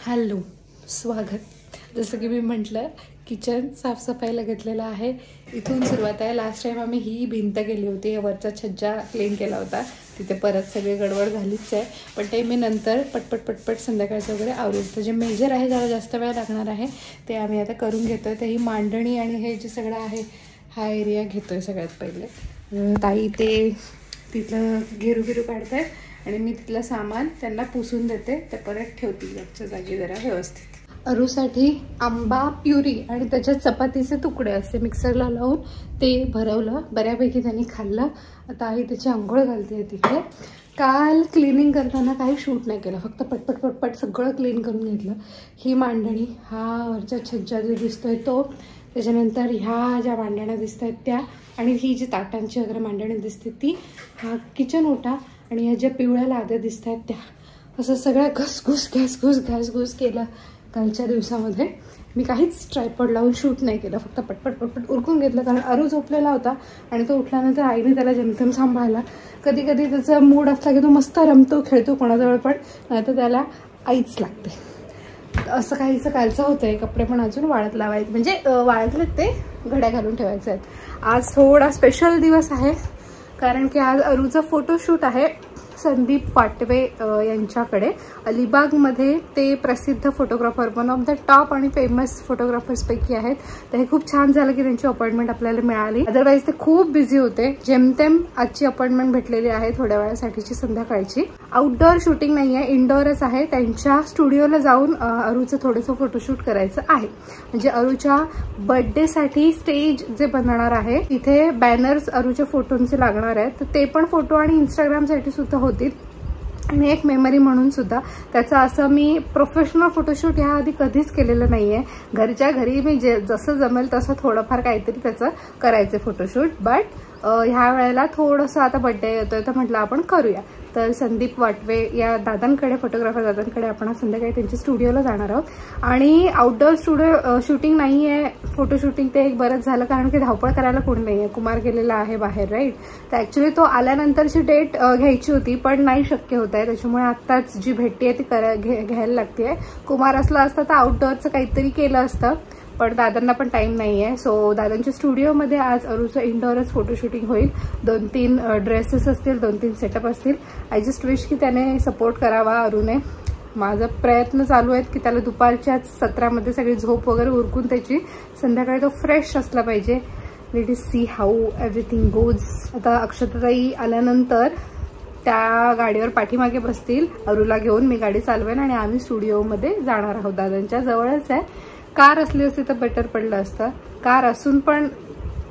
Hello, स्वागत। जसं की मी म्हटलं, किचन साफसफाईला घेतलेलं आहे। इथून सुरुवात आहे। लास्ट टाइम आम्ही ही भिंत केली होती, वरचा छज्जा क्लीन केला होता, तिथे परत सगळी गडबड झालीच आहे। पण ते मी नंतर पटपट संध्याकाळचं वगैरे आवरेल। तर जे मेजर आहे, जरा जास्त वेळ लागणार आहे, ते आम्ही आता करून घेतोय। तर ही मांडणी आणि हे जे सगळं आहे, हा एरिया घेतोय सगळ्यात पहिले। ताई ते तिथलं घेरू काढताय आणि मी तिथलं सामान त्यांना पुसून देते, ते परत ठेवतील याच्या जागी जरा व्यवस्थित। अरूसाठी आंबा प्युरी आणि त्याच्यात चपातीचे तुकडे असे मिक्सरला लावून ते भरवलं, बऱ्यापैकी त्यांनी खाल्लं। आता आई त्याची आंघोळ घालते तिथे। काल क्लिनिंग करताना काही शूट नाही केलं, फक्त पटपट सगळं क्लीन करून घेतलं। ही मांडणी, हा वरचा छज्जा जो दिसतोय तो, त्याच्यानंतर ह्या ज्या मांडण्या दिसत आहेत त्या, आणि ही जी ताटांची वगैरे मांडणी दिसते ती, हा किचन ओटा, आणि ह्या ज्या पिवळ्या लाद्या दिसत आहेत त्या, असं सगळ्या घासघूस केलं कालच्या दिवसामध्ये। मी काहीच ट्रायपॉड लावून शूट नाही केलं, फक्त पटपट उरकून घेतलं, कारण अरू झोपलेला होता आणि तो उठल्यानंतर आईने त्याला जेमतेम सांभाळला। कधी कधी त्याचा मूड असला की तो मस्त रमतो, खेळतो कोणाजवळ, पण नाही तर त्याला आईच लागते। असं काहीचं कालचं होतंय। कपडे पण अजून वाळत लावायचे, म्हणजे वाळतलेत ते, घड्या घालून ठेवायचे आहेत। आज थोडा स्पेशल दिवस आहे, कारण की आज अरूचा फोटोशूट आहे संदीप वाटवे यांच्याकडे। अलिबागमध्ये ते प्रसिद्ध photographer, one of the top आणि फेमस फोटोग्राफर्स पैकी आहेत। तर हे खूप छान झालं की त्यांची अपॉइंटमेंट आपल्याला मिळाली, अदरवाईज ते खूप बिझी होते। जेमतेम आजची अपॉइंटमेंट भेटलेली आहे, थोड्या वेळासाठीची, संध्याकाळची। आउटडोअर शूटिंग नाही आहे, इनडोअरच आहे। त्यांच्या स्टुडिओला जाऊन अरूचं थोडंसं फोटोशूट करायचं आहे। म्हणजे अरूच्या बर्थडेसाठी स्टेज जे बनणार आहे, तिथे बॅनर्स अरूच्या फोटोंचे लागणार आहेत, तर ते पण फोटो आणि इंस्टाग्रामसाठी सुद्धा होतील, आणि एक मेमरी म्हणून सुद्धा। त्याचं असं मी प्रोफेशनल फोटोशूट ह्याआधी कधीच केलेलं नाहीये। घरच्या घरी मी जसं जमेल तसं थोडंफार काहीतरी त्याचं करायचं फोटोशूट, बट ह्या वेळेला थोडंसं आता बर्थडे येतोय तर म्हटलं आपण करूया। तर संदीप वाटवे या दादांकडे, फोटोग्राफर दादांकडे आपण संध्याकाळी त्यांच्या स्टुडिओला जाणार आहोत। आणि आउटडोअर स्टुडिओ शूटिंग नाही आहे, फोटो शूटिंग, ते एक बरंच झालं, कारण की धावपळ करायला कोणी नाही आहे। कुमार गेलेला आहे बाहेर, राईट। तर ॲक्च्युली तो आल्यानंतरची डेट घ्यायची होती, पण नाही शक्य होत आहे, त्याच्यामुळे आत्ताच जी भेटती आहे ती घ्यायला लागते। कुमार असला असता तर आउटडोअरचं काहीतरी केलं असतं, पण दादांना पण टाइम नाही आहे। सो दादांच्या स्टुडिओमध्ये आज अरूचं इनडोअरच फोटो शूटिंग होईल। 2-3 ड्रेसेस असतील, 2-3 सेटअप असतील। आय जस्ट विश की त्याने सपोर्ट करावा अरूने। माझा प्रयत्न चालू आहे की त्याला दुपारच्याच सत्रामध्ये सगळी झोप वगैरे उरकून त्याची संध्याकाळी तो फ्रेश असला पाहिजे। Let us see how everything goes. आता अक्षताताई आल्यानंतर त्या गाडीवर पाठीमागे बसतील, अरूला घेऊन मी गाडी चालवेन आणि आम्ही स्टुडिओमध्ये जाणार आहोत। दादांच्या जवळच आहे। कार असली असती तर बेटर पडलं असतं। कार असून पण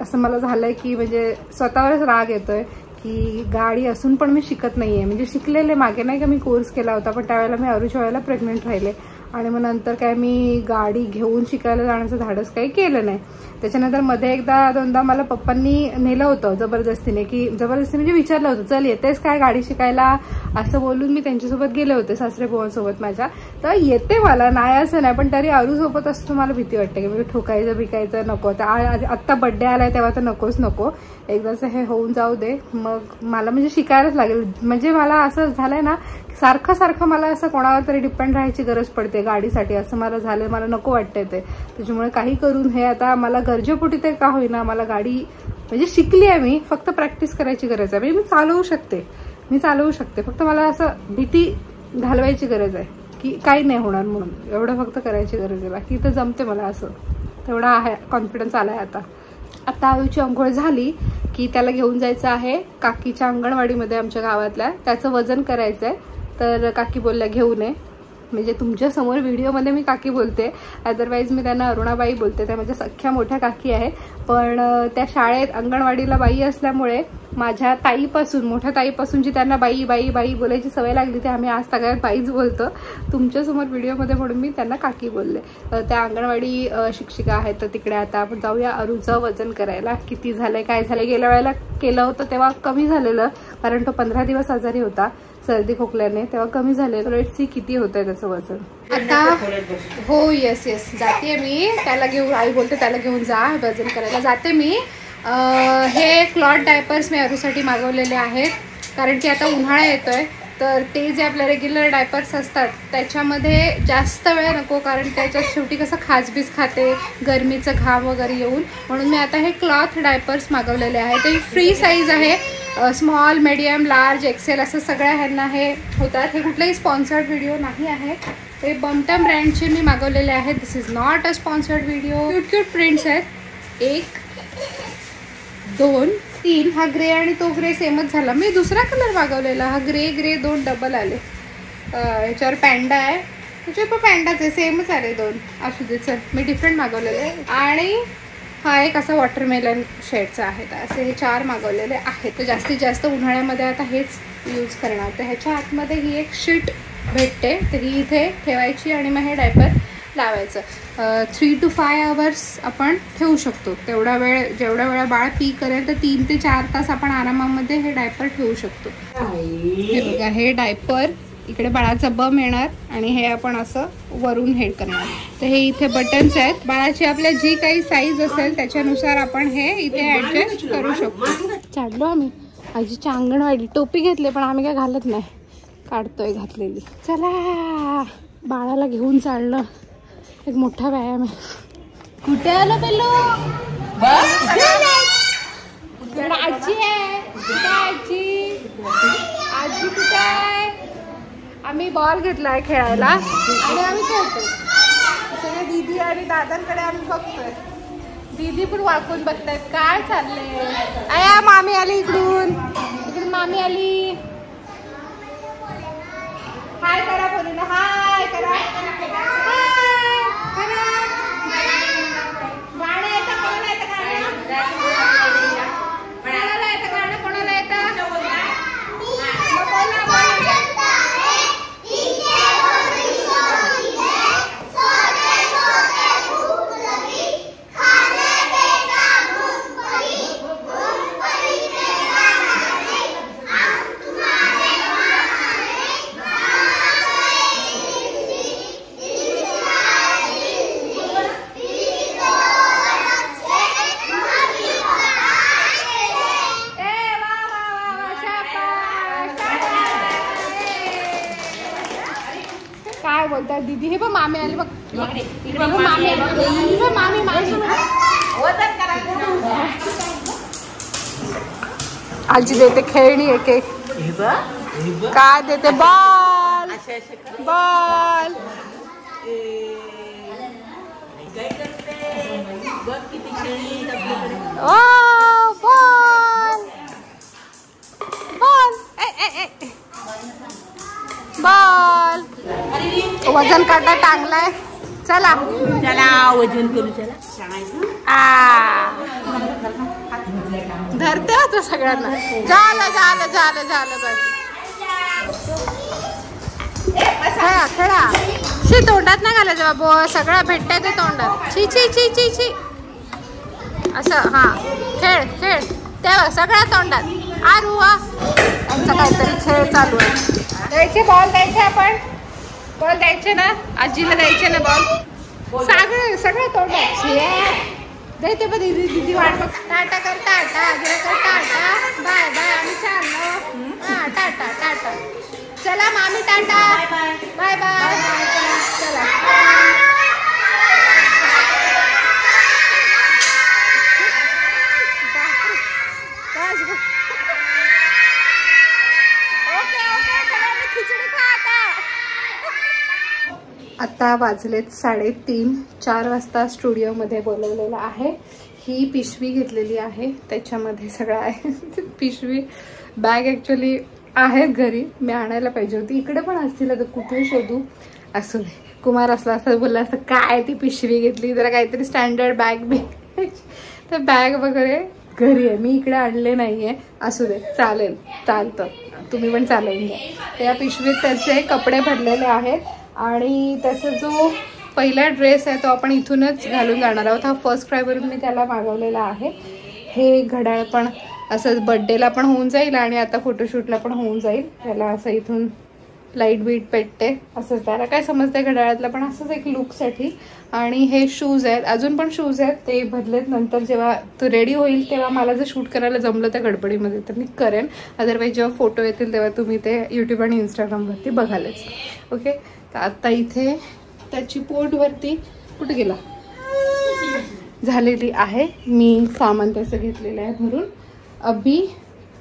असं मला झालंय की म्हणजे स्वतःवरच राग येतोय की गाडी असून पण मी शिकत नाहीये। म्हणजे शिकलेले मागे नाही का मी कोर्स केला होता, पण त्यावेळेला मी अरूच्या वेळेला प्रेग्नेंट राहिले, आणि मग नंतर काय मी गाडी घेऊन शिकायला जाण्याचं धाडस काही केलं नाही। त्याच्यानंतर मध्ये एकदा दोनदा मला पप्पांनी नेलं होतं जबरदस्तीने, की जबरदस्ती म्हणजे विचारलं होतं, चल येतेस काय गाडी शिकायला, असं बोलून मी त्यांच्यासोबत गेले होते, सासरे बुवांसोबत माझ्या। तर येते मला, नाही असं नाही, पण तरी अरू सोबत असतो मला भीती वाटते की म्हणजे ठोकायचं बिकायचं नको। आत्ता बर्थडे आलाय तेव्हा तर नको, एकदाच हे होऊन जाऊ दे, मग मला म्हणजे शिकायलाच लागेल। म्हणजे मला असं झालंय ना, सारखं मला असं कोणावर तरी डिपेंड राहायची गरज पडते गाडीसाठी, असं मला झालंय, मला नको वाटतंय ते। त्याच्यामुळे काही करून हे आता मला गरजेपोटी ते का होईना, मला गाडी म्हणजे शिकली आहे मी, फक्त प्रॅक्टिस करायची गरज आहे। मी चालवू शकते, फक्त मला असं भीती घालवायची गरज आहे की काही नाही होणार म्हणून, एवढं फक्त करायची गरज आहे। बाकी तर जमते मला, असं तेवढा आहे, कॉन्फिडन्स आलाय आता। आता अरूची अंघोळ झाली की त्याला घेऊन जायचं आहे काकीच्या अंगणवाडीमध्ये आमच्या गावातल्या, त्याचं वजन करायचं आहे। तर काकी बोलल्या घेऊन ये, म्हणजे तुमच्या समोर व्हिडिओमध्ये मी काकी बोलते, अदरवाईज मी त्यांना अरुणाबाई बोलते, त्या माझ्या सख्या मोठ्या काकी आहेत। पण त्या शाळेत अंगणवाडीला बाई असल्यामुळे माझ्या ताईपासून, मोठ्या ताईपासून जी त्यांना बाई बाई बाई बोलायची सवय लागली, ते आम्ही आज सगळ्यात बाईच बोलतो तुमच्यासमोर व्हिडिओमध्ये, म्हणून मी त्यांना काकी बोलले। त्या अंगणवाडी शिक्षिका आहेत, तर तिकडे आता आपण जाऊया अरूचं वजन करायला। किती झालंय काय झालंय, गेल्या वेळेला केलं होतं तेव्हा कमी झालेलं, कारण तो 15 दिवस आजारी होता सर्दी खोकल्याने, तेव्हा कमी झाले। लेट्स सी किती होतंय त्याचं वजन आता। हो येस जाते मी त्याला घेऊन, आई बोलते त्याला घेऊन जा, वजन करायला जाते मी। हे क्लॉथ डायपर्स मी अरूसाठी मागवलेले आहेत, कारण की आता उन्हाळा येतोय, तर ते जे आपल्या रेग्युलर डायपर्स असतात त्याच्यामध्ये जास्त वेळ नको, कारण त्याच्यात शेवटी कसं खाजबीज खाते, गरमीचं घाम वगैरे येऊन. म्हणून मी आता हे क्लॉथ डायपर्स मागवलेले आहे. ते फ्री साईज आहे, स्मॉल, मीडियम, लार्ज, एक्सेल असं सगळ्या ह्यांना हे होतात. हे कुठलाही स्पॉन्सर्ड व्हिडिओ नाही आहे. हे बमटम ब्रँडचे मी मागवलेले आहेत. This is not a sponsored video. Cute cute prints आहेत. 1 2 3. हा ग्रे आणि तो ग्रे सेमच झाला. मी दुसरा कलर मागवलेला. हा ग्रे 2 डबल आले. याच्यावर पॅन्डा आहे, त्याच्यावर पण पॅन्डाच आहे, सेमच आले 2. असू दे, चल मी डिफरंट मागवलेले. आणि हा एक असा वॉटरमेलन शेडचा आहे. तर असे हे 4 मागवलेले आहेत. तर जास्तीत जास्त उन्हाळ्यामध्ये आता हेच यूज करणार. तर ह्याच्या आतमध्ये ही एक शीट भेटते, तर ही इथे ठेवायची आणि मग हे डायपर लावायचं. 3 to 5 आवर्स आपण ठेवू शकतो. तेवढा वेळ, जेवढा वेळा बाळ पी करेल तर 3 ते 4 तास आपण आरामामध्ये हे डायपर ठेवू शकतो. हे बघा, हे डायपर इकडे बाळाचा बम येणार आणि हे आपण असं वरून हेड करणार. तर हे इथे बटन्स आहेत. बाळाची आपल्या जी काही साईज असेल त्याच्यानुसार आपण हे इथे ॲडजस्ट करू शकतो. चाललो आम्ही. आजीची अंगणवाडी टोपी घेतली पण आम्ही काय घालत नाही, काढतोय घातलेली. चला, बाळाला घेऊन चालणं एक मोठा व्यायाम आहे. कुठे आलो पेलो? आजी आहे. आजी कुठे आहे? आम्ही बॉल घेतलाय खेळायला आणि आम्ही खेळतोय. सगळे दीदी आणि दादांकडे आम्ही बघतोय. दीदी पण वाकून बघतायत काय चाललंय. अया मामी आली इकडून मामी आली. हाय करा बोलू ना, हाय करा. गाणं येतं कोणाला येतं? कोणाला येतं गाणं? कोणाला येतं? काय बोलतात दीदी? हे पण मामी आले बघ. मामी आजी देते खेळणी एक एक. काय देते? बॉल. बॉल. ओ बॉल. बॉल. बॉल. वजन काटा टांगलाय. चला चला वजन करू. चला धरते होतं सगळ्यांना. झालं झालं झालं झालं बस. खेळा खेळा. शी तोंडात नाही घालायचं बाबू. सगळं भेटतंय ते तोंडात. छी छी छी छी छी. असं हा खेळ खेळ तेव्हा सगळ्या तोंडात. आरू वा त्यांचा काहीतरी खेळ चालू आहे. द्यायचे बॉल द्यायचे. आपण बॉल द्यायचे ना, आजीला द्यायचे ना बॉल. सगळं तोंडात देते पण दीदी. दीदी वाट बघ. टाटा कर. टाटा आजीला कर. Tata bye bye. आम्ही चाललो. हा टाटा टाटा. चला मामी टाटा बाय बाय. चला आता वाजलेत 3:30. 4 वाजता स्टुडिओमध्ये बोलवलेलं आहे. ही पिशवी घेतलेली आहे, त्याच्यामध्ये सगळं आहे. पिशवी बॅग ॲक्च्युली आहेत घरी, मी आणायला पाहिजे होती. इकडे पण असतील, आता कुठे शोधू. असू दे, कुमार असला असं बोलला असतं काय ती पिशवी घेतली, जरा काहीतरी स्टँडर्ड बॅग बी. तर बॅग वगैरे घरी आहे, मी इकडे आणले नाही आहे. असू दे, चालेल, चालतं, तुम्ही पण चालवून घ्या. त्या पिशवीत त्याचे कपडे भरलेले आहेत आणि त्याचा जो पहिला ड्रेस आहे तो आपण इथूनच घालून जाणार आहोत. हा फर्स्ट क्रायवरून मी त्याला मागवलेला आहे. हे घड्याळ पण असं बड्डेला पण होऊन जाईल आणि आता फोटोशूटला पण होऊन जाईल. त्याला असं इथून लाईट बीट पेटते असंच, त्याला काय समजतंय घड्याळातलं, पण असंच एक लुकसाठी. आणि हे शूज आहेत, अजून पण शूज आहेत, ते बदलेत नंतर जेव्हा तो रेडी होईल तेव्हा मला जर शूट करायला जमलं त्या गडबडीमध्ये तर मी करेन, अदरवाईज जेव्हा फोटो येतील तेव्हा तुम्ही ते यूट्यूब आणि इंस्टाग्रामवरती बघालच. ओके, तर आता इथे त्याची पोटवरती कुठे गेला झालेली आहे. मी सामान त्याचं घेतलेलं आहे भरून. अभी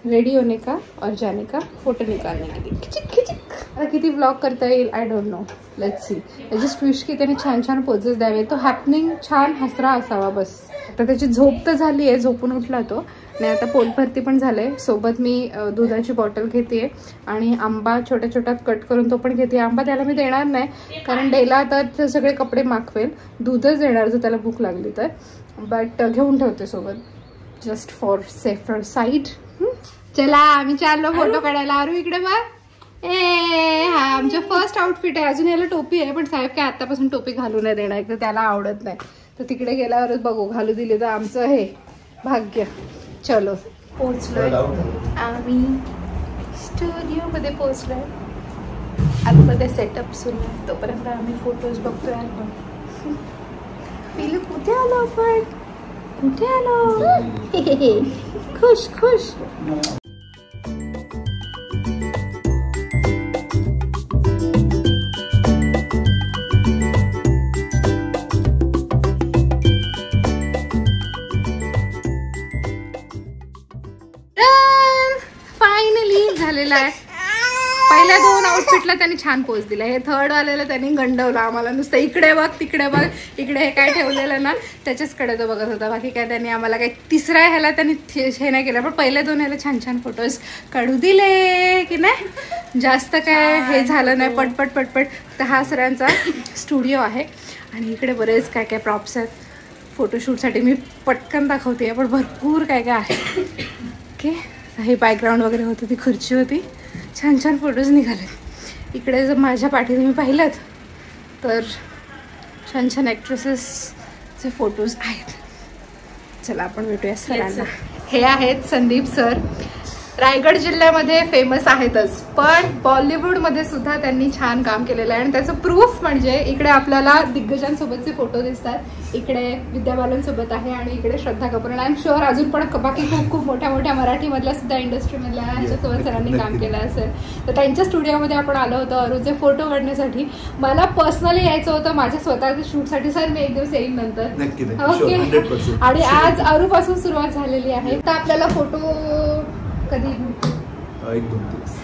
रेडी होने का और जाने का, फोटो निकालने के लिए. खिचिक खिचिक. आता किती व्लॉग करता येईल I don't know, let's see. I just wish की त्याने छान छान पोजेस द्यावे, तो हॅपनिंग छान हसरा असावा बस. आता त्याची झोप तर झाली आहे, झोपून उठला तो, आणि आता पोट भरती पण झालंय. सोबत मी दुधाची बॉटल घेते आणि आंबा छोट्या छोट्या कट करून तो पण घेते. आंबा त्याला मी देणार नाही कारण डेला तर सगळे कपडे मागवेल, दूधच देणार जर त्याला भूक लागली तर, बट घेऊन ठेवते सोबत जस्ट फॉर सेफर साईड. चला आम्ही चाललो फोटो काढायला. आरू इकडे बघ. हा आमचं फर्स्ट आउटफिट आहे. अजून याला टोपी आहे पण साहेब काय आतापासून टोपी घालू नाही देणार, तर त्याला आवडत नाही, तर तिकडे गेल्यावरच बघू घालू दिली तर आमचं हे भाग्य. चलो पोहोचलोय आम्ही, स्टुडिओ मध्ये पोहोचलोय. आतमध्ये सेटअप सुरू आहे, तोपर्यंत आम्ही फोटोज बघतोय. आपण पिलू कुठे आलो, आपण कुठे आलो. खुश खुश. फायनली झालेला आहे. पहिल्या 2 आउटफिटला त्यांनी छान पोज दिला, हे थर्ड वालेला त्यांनी गंडवलं आम्हाला. नुसतं इकडे बघ तिकडे बघ, इकडे हे काय ठेवलेलं ना त्याच्याचकडे तो बघत होता. बाकी काय त्यांनी आम्हाला काही तिसऱ्या ह्याला त्यांनी हे नाही केलं, पण पहिल्या 2 ह्याला छान छान फोटोज काढू दिले की नाही. जास्त काय हे झालं नाही, पटपट पटपट. तर हा सरांचा स्टुडिओ आहे आणि इकडे बरेच काय काय प्रॉप्स आहेत फोटोशूटसाठी. मी पटकन दाखवते पण भरपूर काय काय आहे. ओके, हे बॅकग्राऊंड वगैरे होतं, ती खुर्ची होती, छान छान फोटोज निघाले. इकडे जर माझ्या पाठी तुम्ही पाहिलात तर छान छान ॲक्ट्रेसेसचे फोटोज आहेत. चला आपण भेटूया सरांना. हे आहेत संदीप सर, रायगड जिल्ह्यामध्ये फेमस आहेतच, पण बॉलिवूडमध्ये सुद्धा त्यांनी छान काम केलेलं आहे. आणि त्याचं प्रूफ म्हणजे इकडे आपल्याला दिग्गजांसोबतचे फोटो दिसतात. इकडे विद्या बालनसोबत आहे आणि इकडे श्रद्धा कपूर. आणि आय एम शुअर अजून पण बाकी खूप खूप मोठ्या मोठ्या मराठीमधल्या सुद्धा इंडस्ट्रीमधल्या ह्याच्यासोबत सरांनी काम केलं असेल. तर त्यांच्या स्टुडिओमध्ये आपण आलो होतो अरूचे फोटो काढण्यासाठी. मला पर्सनली यायचं होतं माझ्या स्वतःच्या शूटसाठी. सर मी एक दिवस येईन नंतर. ओके, आणि आज अरूपासून सुरुवात झालेली आहे. तर आपल्याला फोटो कधी 1-2 दिवस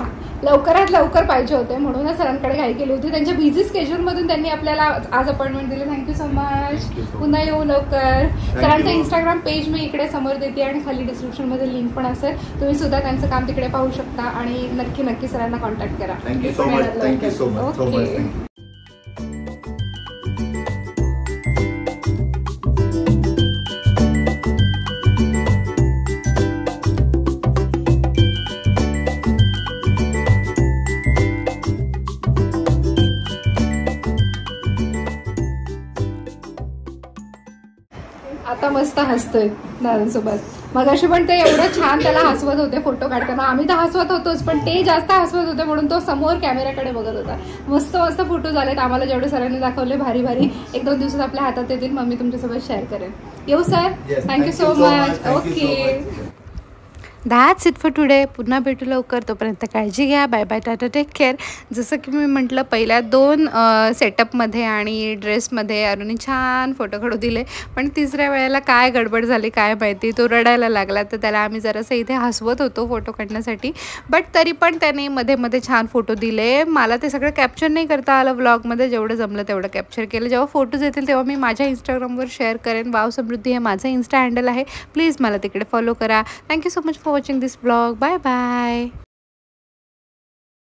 लवकरात लवकर पाहिजे होते, म्हणूनच सरांकडे घाई केली होती. त्यांच्या बिझी स्केड्यूलमधून त्यांनी आपल्याला आज अपॉइंटमेंट दिली. Thank you so much. पुन्हा येऊ लवकर. सरांचं इंस्टाग्राम पेज मी इकडे समोर देते आणि खाली डिस्क्रिप्शनमध्ये लिंक पण असेल, तुम्ही सुद्धा त्यांचं काम तिकडे पाहू शकता. आणि नक्की नक्की सरांना कॉन्टॅक्ट करा. Thank you so much. Thank you so much. Okay. आता मस्त हसतोय दादांसोबत. मगाशी पण ते एवढं छान त्याला हसवत होते फोटो काढताना. आम्ही तर हसवत होतोच पण ते जास्त हसवत होते म्हणून तो समोर कॅमेऱ्याकडे बघत होता. मस्त मस्त फोटो झालेत. आम्हाला जेवढे सरांनी दाखवले भारी भारी. 1-2 दिवसात आपल्या हातात येतील, मग मी तुमच्यासोबत शेअर करेन. येऊ sir. Thank you so much. Okay, that's it for today. पुन्हा भेटू लवकर, तोपर्यंत काळजी घ्या. Bye bye, tata, take care. जसं की मी म्हटलं पहिल्या 2 सेटअपमध्ये आणि ड्रेसमध्ये अरुणी छान फोटो काढू दिले, पण तिसऱ्या वेळेला काय गडबड झाली काय माहिती, तो रडायला लागला. तर त्याला आम्ही जरासं इथे हसवत होतो फोटो काढण्यासाठी, बट तरी पण त्याने मध्ये मध्ये छान फोटो दिले. मला ते सगळं कॅप्चर नाही करता आलं व्लॉगमध्ये, जेवढं जमलं तेवढं कॅप्चर केलं. जेव्हा फोटोज येतील तेव्हा मी माझ्या इंस्टाग्रामवर शेअर करेन. वाव समृद्धी हे माझं इंस्टा हँडल आहे, प्लीज मला तिकडे फॉलो करा. Thank you so much for watching this vlog. Bye bye.